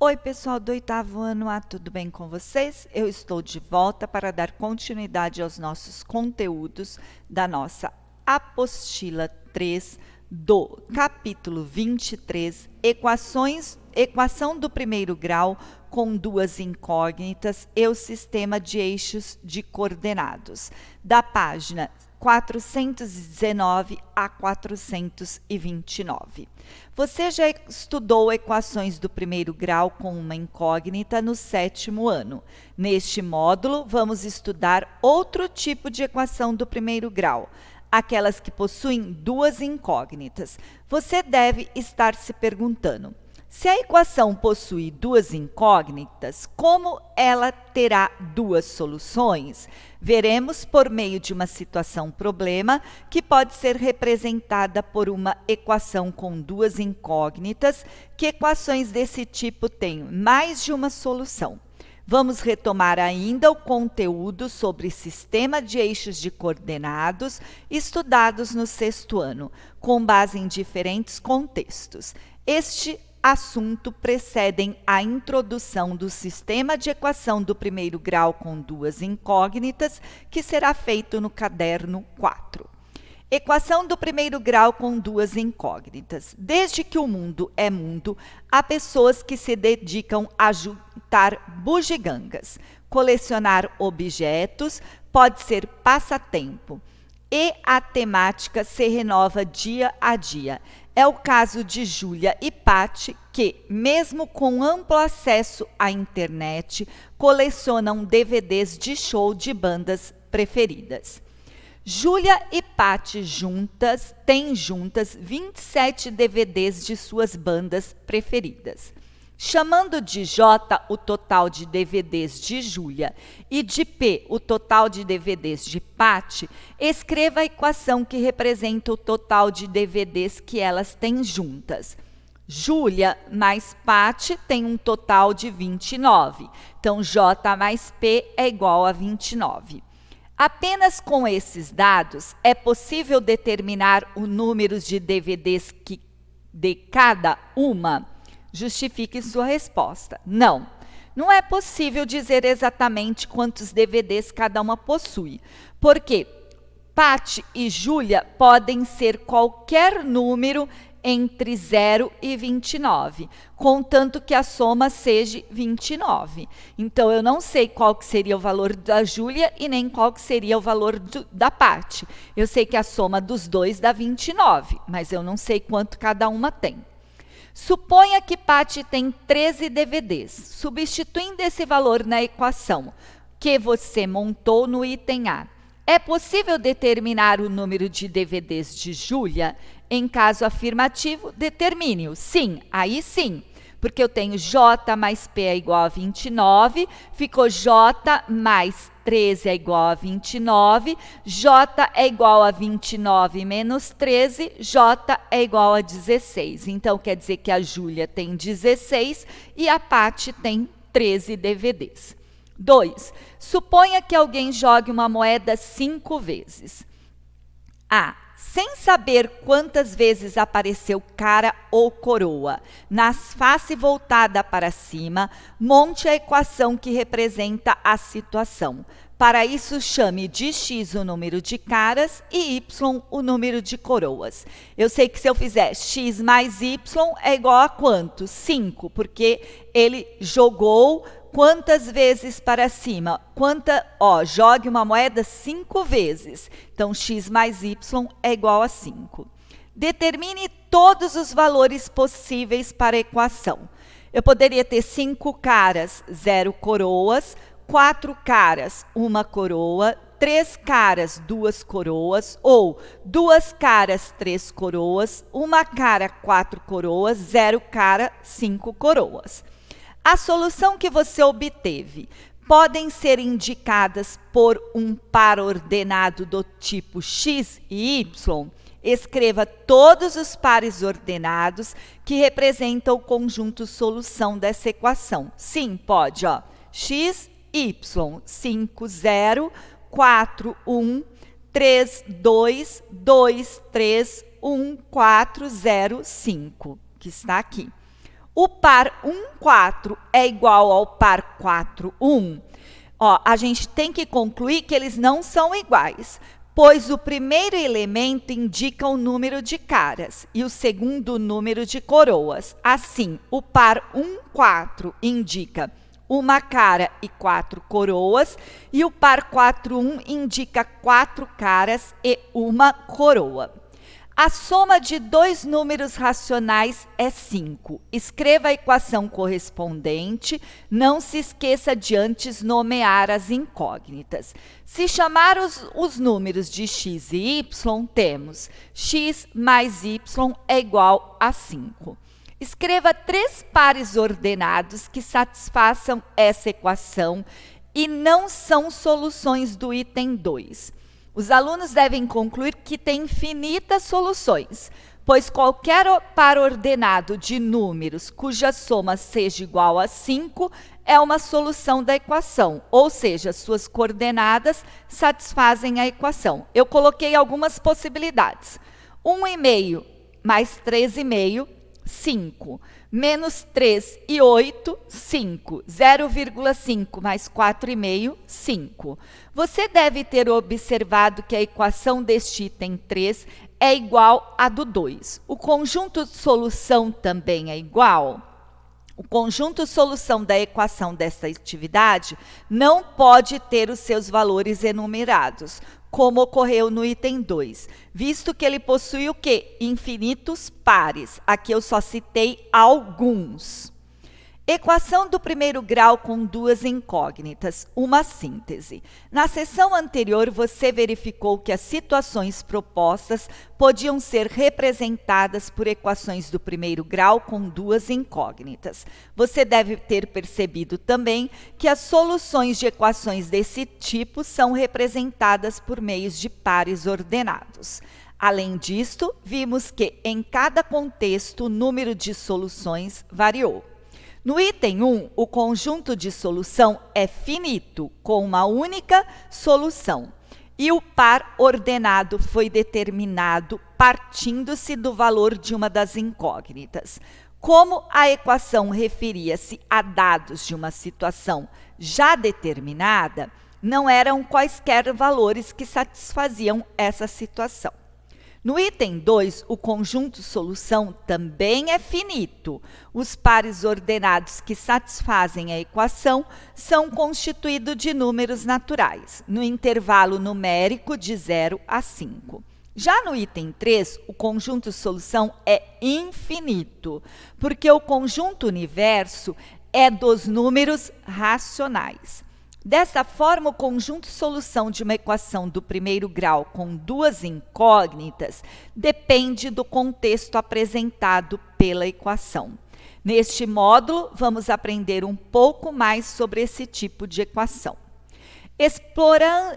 Oi, pessoal do oitavo ano, tudo bem com vocês? Eu estou de volta para dar continuidade aos nossos conteúdos da nossa apostila 3 do capítulo 23, equação do primeiro grau com duas incógnitas e o sistema de eixos de coordenados, da página 419 a 429. Você já estudou equações do primeiro grau com uma incógnita no sétimo ano. Neste módulo, vamos estudar outro tipo de equação do primeiro grau, aquelas que possuem duas incógnitas. Você deve estar se perguntando: se a equação possui duas incógnitas, como ela terá duas soluções? Veremos por meio de uma situação-problema que pode ser representada por uma equação com duas incógnitas, que equações desse tipo têm mais de uma solução. Vamos retomar ainda o conteúdo sobre sistema de eixos de coordenados estudados no sexto ano, com base em diferentes contextos. Este assunto precedem a introdução do sistema de equação do primeiro grau com duas incógnitas, que será feito no caderno 4. Equação do primeiro grau com duas incógnitas. Desde que o mundo é mundo, há pessoas que se dedicam a juntar bugigangas. Colecionar objetos pode ser passatempo e a temática se renova dia a dia. É o caso de Júlia e Pati, que, mesmo com amplo acesso à internet, colecionam DVDs de show de bandas preferidas. Júlia e Pati têm juntas 27 DVDs de suas bandas preferidas. Chamando de J o total de DVDs de Júlia e de P o total de DVDs de Pati, escreva a equação que representa o total de DVDs que elas têm juntas. Júlia mais Pati tem um total de 29, então J mais P é igual a 29. Apenas com esses dados é possível determinar o número de DVDs de cada uma. Justifique sua resposta. Não é possível dizer exatamente quantos DVDs cada uma possui, porque Pati e Júlia podem ser qualquer número entre 0 e 29, contanto que a soma seja 29. Então, eu não sei qual que seria o valor da Júlia e nem qual que seria o valor da Pati. Eu sei que a soma dos dois dá 29, mas eu não sei quanto cada uma tem. Suponha que Pati tem 13 DVDs. Substituindo esse valor na equação que você montou no item A, é possível determinar o número de DVDs de Júlia? Em caso afirmativo, determine-o. Sim, aí sim. Porque eu tenho J mais P é igual a 29, ficou J mais 13 é igual a 29, J é igual a 29 menos 13, J é igual a 16. Então, quer dizer que a Júlia tem 16 e a Pati tem 13 DVDs. 2. Suponha que alguém jogue uma moeda 5 vezes. A. Sem saber quantas vezes apareceu cara ou coroa, nas face voltada para cima, monte a equação que representa a situação. Para isso, chame de x o número de caras e y o número de coroas. Eu sei que se eu fizer x mais y é igual a quanto? 5, porque ele jogou quantas vezes para cima? Jogue uma moeda 5 vezes. Então, x mais y é igual a 5. Determine todos os valores possíveis para a equação. Eu poderia ter 5 caras, 0 coroas, 4 caras, 1 coroa, 3 caras, 2 coroas, ou 2 caras, 3 coroas, 1 cara, 4 coroas, 0 cara, 5 coroas. A solução que você obteve podem ser indicadas por um par ordenado do tipo x e y. Escreva todos os pares ordenados que representam o conjunto solução dessa equação. Sim, pode, x, y, 5, 0, 4, 1, 3, 2, 2, 3, 1, 4, 0, 5, que está aqui. O par 1, 4 é igual ao par 4, 1. Ó, a gente tem que concluir que eles não são iguais, pois o primeiro elemento indica o número de caras e o segundo o número de coroas. Assim, o par 1, 4 indica uma cara e 4 coroas, e o par 4, 1 indica 4 caras e uma coroa. A soma de dois números racionais é 5. Escreva a equação correspondente. Não se esqueça de antes nomear as incógnitas. Se chamar os números de x e y, temos x mais y é igual a 5. Escreva 3 pares ordenados que satisfaçam essa equação e não são soluções do item 2. Os alunos devem concluir que tem infinitas soluções, pois qualquer par ordenado de números cuja soma seja igual a 5 é uma solução da equação, ou seja, suas coordenadas satisfazem a equação. Eu coloquei algumas possibilidades. 1,5 mais 3,5, 5. Menos 3 e 8, 5. 0,5 mais 4,5, 5. Você deve ter observado que a equação deste item 3 é igual à do 2. O conjunto de solução também é igual. O conjunto de solução da equação desta atividade não pode ter os seus valores enumerados, como ocorreu no item 2, visto que ele possui o quê? Infinitos pares. Aqui eu só citei alguns. Equação do primeiro grau com duas incógnitas, uma síntese. Na sessão anterior, você verificou que as situações propostas podiam ser representadas por equações do primeiro grau com duas incógnitas. Você deve ter percebido também que as soluções de equações desse tipo são representadas por meios de pares ordenados. Além disto, vimos que em cada contexto o número de soluções variou. No item 1, o conjunto de solução é finito, com uma única solução, e o par ordenado foi determinado partindo-se do valor de uma das incógnitas. Como a equação referia-se a dados de uma situação já determinada, não eram quaisquer valores que satisfaziam essa situação. No item 2, o conjunto solução também é finito. Os pares ordenados que satisfazem a equação são constituídos de números naturais, no intervalo numérico de 0 a 5. Já no item 3, o conjunto solução é infinito, porque o conjunto universo é dos números racionais. Dessa forma, o conjunto solução de uma equação do primeiro grau com duas incógnitas depende do contexto apresentado pela equação. Neste módulo, vamos aprender um pouco mais sobre esse tipo de equação.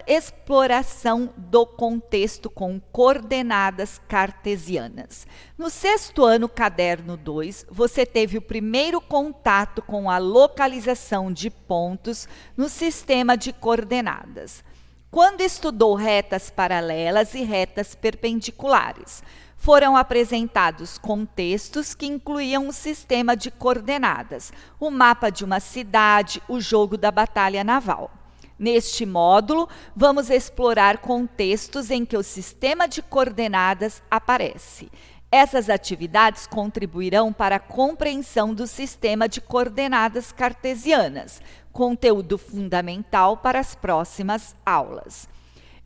Exploração do contexto com coordenadas cartesianas. No sexto ano, caderno 2, você teve o primeiro contato com a localização de pontos no sistema de coordenadas, quando estudou retas paralelas e retas perpendiculares. Foram apresentados contextos que incluíam um sistema de coordenadas, o mapa de uma cidade, o jogo da batalha naval. Neste módulo, vamos explorar contextos em que o sistema de coordenadas aparece. Essas atividades contribuirão para a compreensão do sistema de coordenadas cartesianas, conteúdo fundamental para as próximas aulas.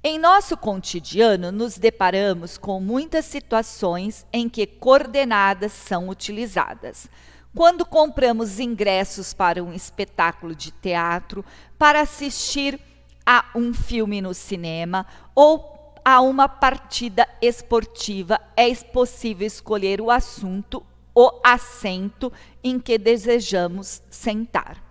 Em nosso cotidiano, nos deparamos com muitas situações em que coordenadas são utilizadas. Quando compramos ingressos para um espetáculo de teatro, para assistir a um filme no cinema ou a uma partida esportiva, é possível escolher o assunto, o assento em que desejamos sentar.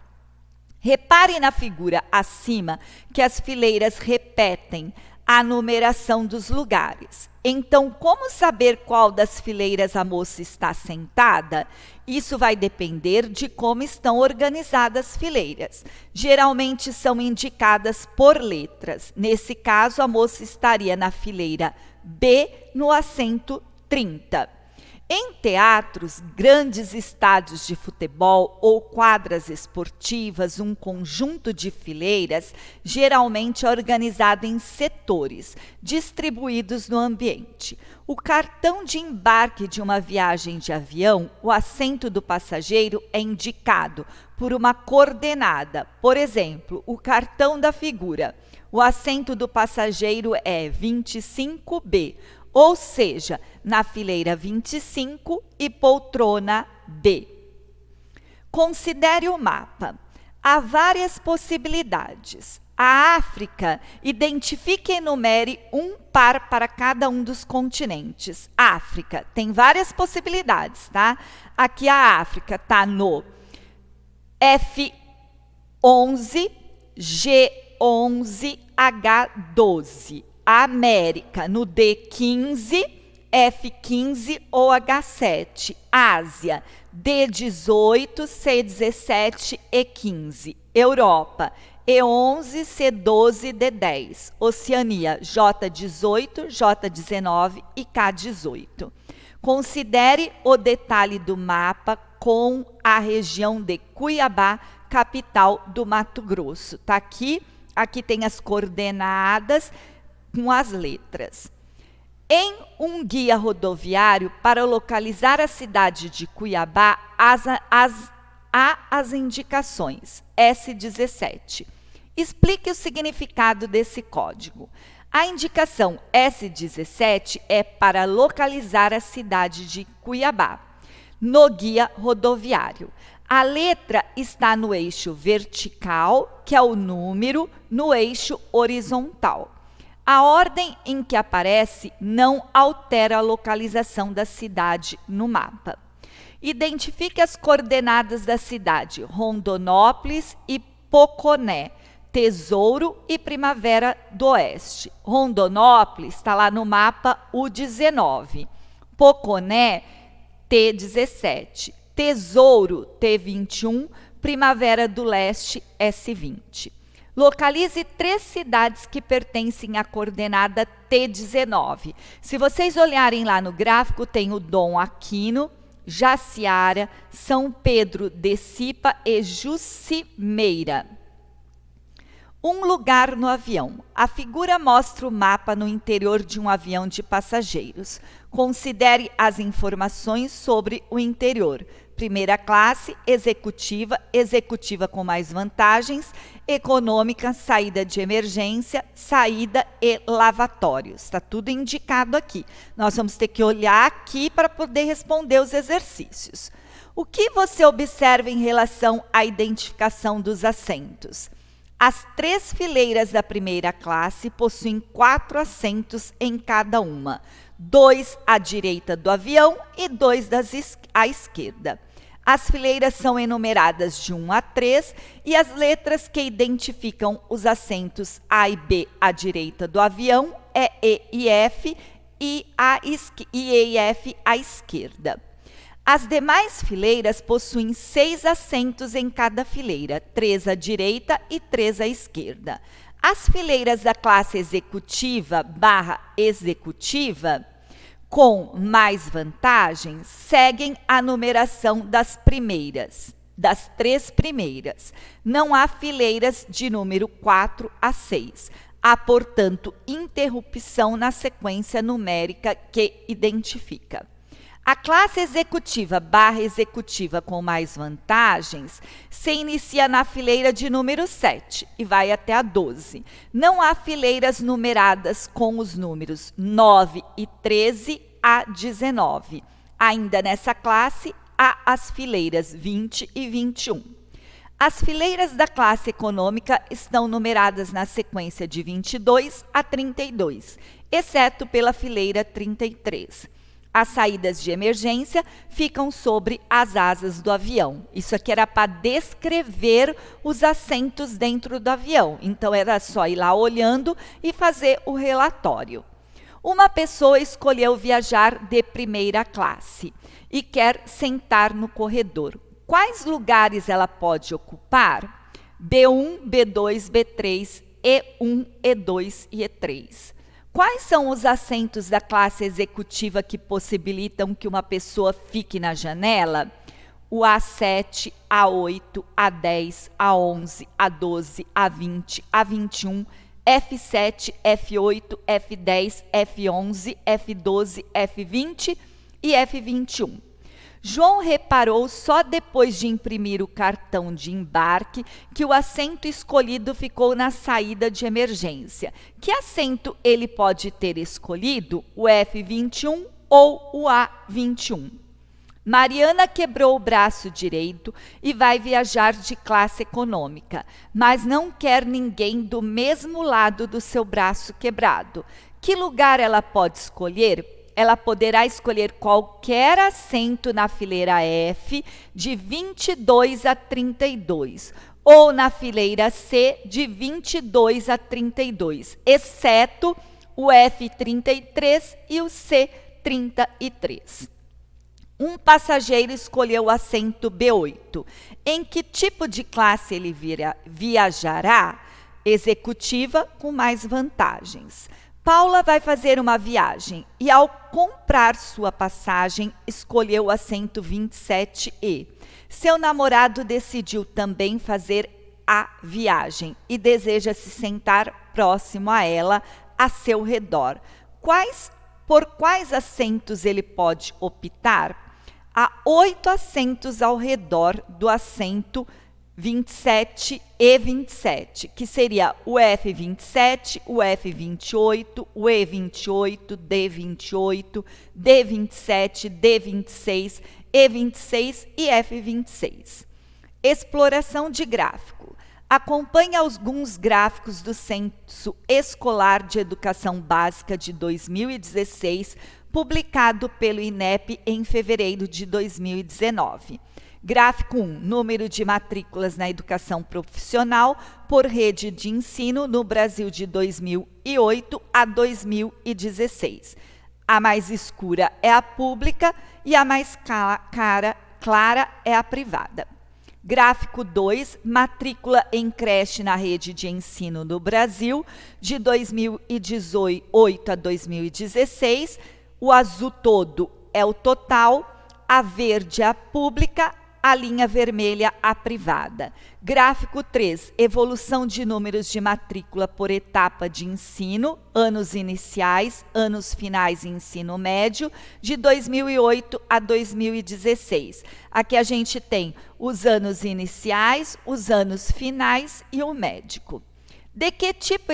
Repare na figura acima que as fileiras repetem a numeração dos lugares. Então, como saber qual das fileiras a moça está sentada? Isso vai depender de como estão organizadas as fileiras. Geralmente são indicadas por letras. Nesse caso, a moça estaria na fileira B, no assento 30. Em teatros, grandes estádios de futebol ou quadras esportivas, um conjunto de fileiras geralmente é organizado em setores, distribuídos no ambiente. O cartão de embarque de uma viagem de avião, o assento do passageiro é indicado por uma coordenada. Por exemplo, o cartão da figura. O assento do passageiro é 25B. Ou seja, na fileira 25 e poltrona B. Considere o mapa. Há várias possibilidades. A África, identifique e enumere um par para cada um dos continentes. África, tem várias possibilidades, tá? Aqui a África está no F11, G11, H12. A América no D15, F15 ou H7. Ásia, D18, C17, E15. Europa, E11, C12, D10. Oceania, J18, J19 e K18. Considere o detalhe do mapa com a região de Cuiabá, capital do Mato Grosso. Tá aqui tem as coordenadas com as letras. Em um guia rodoviário, para localizar a cidade de Cuiabá, há as indicações S17. Explique o significado desse código. A indicação S17 é para localizar a cidade de Cuiabá, no guia rodoviário. A letra está no eixo vertical, que é o número, no eixo horizontal. A ordem em que aparece não altera a localização da cidade no mapa. Identifique as coordenadas da cidade: Rondonópolis e Poconé, Tesouro e Primavera do Oeste. Rondonópolis está lá no mapa U19. Poconé, T17. Tesouro, T21. Primavera do Leste, S20. Localize 3 cidades que pertencem à coordenada T19. Se vocês olharem lá no gráfico, tem o Dom Aquino, Jaciara, São Pedro de Cipa e Jucimeira. Um lugar no avião. A figura mostra o mapa no interior de um avião de passageiros. Considere as informações sobre o interior. Primeira classe, executiva, executiva com mais vantagens, econômica, saída de emergência, saída e lavatórios. Está tudo indicado aqui. Nós vamos ter que olhar aqui para poder responder os exercícios. O que você observa em relação à identificação dos assentos? As 3 fileiras da primeira classe possuem 4 assentos em cada uma. 2 à direita do avião e 2 à esquerda. As fileiras são enumeradas de 1 a 3 e as letras que identificam os assentos A e B à direita do avião é E e F e E e F à esquerda. As demais fileiras possuem 6 assentos em cada fileira, 3 à direita e 3 à esquerda. As fileiras da classe executiva/executiva, com mais vantagens, seguem a numeração das 3 primeiras. Não há fileiras de número 4 a 6. Há, portanto, interrupção na sequência numérica que identifica. A classe executiva/executiva com mais vantagens se inicia na fileira de número 7 e vai até a 12. Não há fileiras numeradas com os números 9 e 13 a 19. Ainda nessa classe, há as fileiras 20 e 21. As fileiras da classe econômica estão numeradas na sequência de 22 a 32, exceto pela fileira 33. As saídas de emergência ficam sobre as asas do avião. Isso aqui era para descrever os assentos dentro do avião. Então, era só ir lá olhando e fazer o relatório. Uma pessoa escolheu viajar de primeira classe e quer sentar no corredor. Quais lugares ela pode ocupar? B1, B2, B3, E1, E2 e E3. Quais são os assentos da classe executiva que possibilitam que uma pessoa fique na janela? O A7, A8, A10, A11, A12, A20, A21, F7, F8, F10, F11, F12, F20 e F21. João reparou só depois de imprimir o cartão de embarque que o assento escolhido ficou na saída de emergência. Que assento ele pode ter escolhido? O F21 ou o A21? Mariana quebrou o braço direito e vai viajar de classe econômica, mas não quer ninguém do mesmo lado do seu braço quebrado. Que lugar ela pode escolher? Ela poderá escolher qualquer assento na fileira F, de 22 a 32, ou na fileira C, de 22 a 32, exceto o F33 e o C33. Um passageiro escolheu o assento B8. Em que tipo de classe ele viajará? Executiva, com mais vantagens. Paula vai fazer uma viagem e, ao comprar sua passagem, escolheu o assento 27E. Seu namorado decidiu também fazer a viagem e deseja se sentar próximo a ela, a seu redor. Por quais assentos ele pode optar? Há 8 assentos ao redor do assento 27 e 27, que seria o F27, o F28, o E28, D28, D27, D26, E26 e F26. Exploração de gráfico. Acompanhe alguns gráficos do Censo Escolar de Educação Básica de 2016, publicado pelo INEP em fevereiro de 2019. Gráfico 1, número de matrículas na educação profissional por rede de ensino no Brasil de 2008 a 2016. A mais escura é a pública e a mais clara é a privada. Gráfico 2, matrícula em creche na rede de ensino no Brasil de 2018 a 2016. O azul todo é o total, a verde é a pública, a linha vermelha a privada. Gráfico 3, evolução de números de matrícula por etapa de ensino, anos iniciais, anos finais e ensino médio, de 2008 a 2016. Aqui a gente tem os anos iniciais, os anos finais e o médico. De que tipo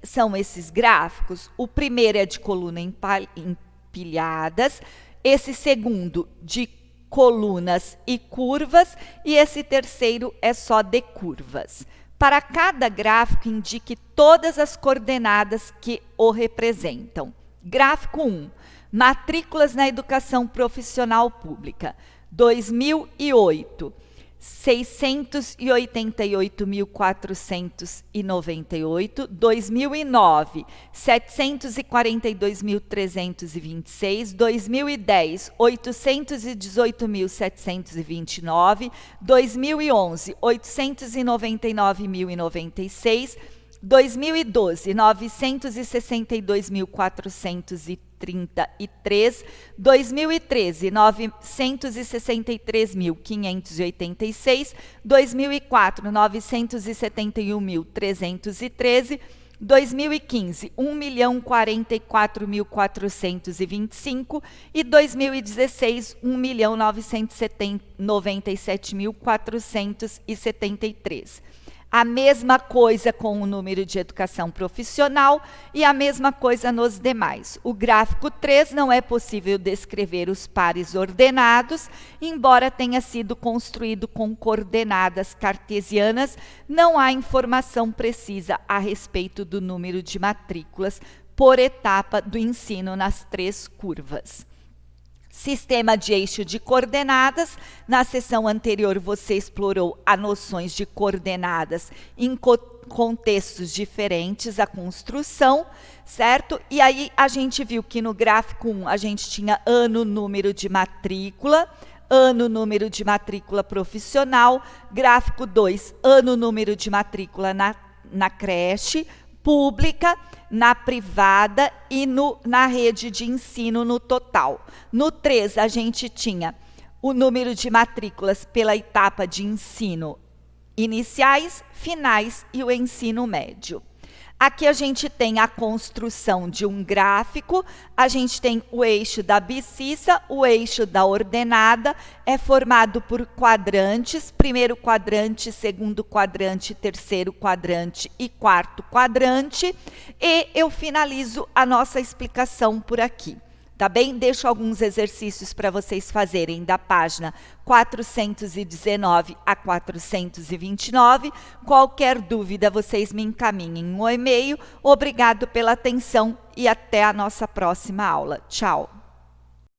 são esses gráficos? O primeiro é de coluna empilhadas, esse segundo de colunas e curvas, e esse terceiro é só de curvas. Para cada gráfico, indique todas as coordenadas que o representam. Gráfico 1, matrículas na educação profissional pública. 2008, 688.498, 2009, 742.326, 2010, 818.729, 2011, 899.096, 2012, 962.433, 2013, 963.586, 2004, 971.313, 2015, 1.044.425 e 2016, 1.997.473. A mesma coisa com o número de educação profissional e a mesma coisa nos demais. O gráfico 3 não é possível descrever os pares ordenados, embora tenha sido construído com coordenadas cartesianas, não há informação precisa a respeito do número de matrículas por etapa do ensino nas 3 curvas. Sistema de eixo de coordenadas. Na sessão anterior você explorou as noções de coordenadas em contextos diferentes, a construção, certo? E aí a gente viu que no gráfico 1 a gente tinha ano, número de matrícula, ano, número de matrícula profissional, gráfico 2, ano, número de matrícula na creche, pública, na privada e na rede de ensino no total. No 3, a gente tinha o número de matrículas pela etapa de ensino iniciais, finais e o ensino médio. Aqui a gente tem a construção de um gráfico, a gente tem o eixo da abscissa, o eixo da ordenada, é formado por quadrantes, primeiro quadrante, segundo quadrante, terceiro quadrante e quarto quadrante, e eu finalizo a nossa explicação por aqui. Tá bem? Deixo alguns exercícios para vocês fazerem da página 419 a 429. Qualquer dúvida, vocês me encaminhem no e-mail. Obrigado pela atenção e até a nossa próxima aula. Tchau!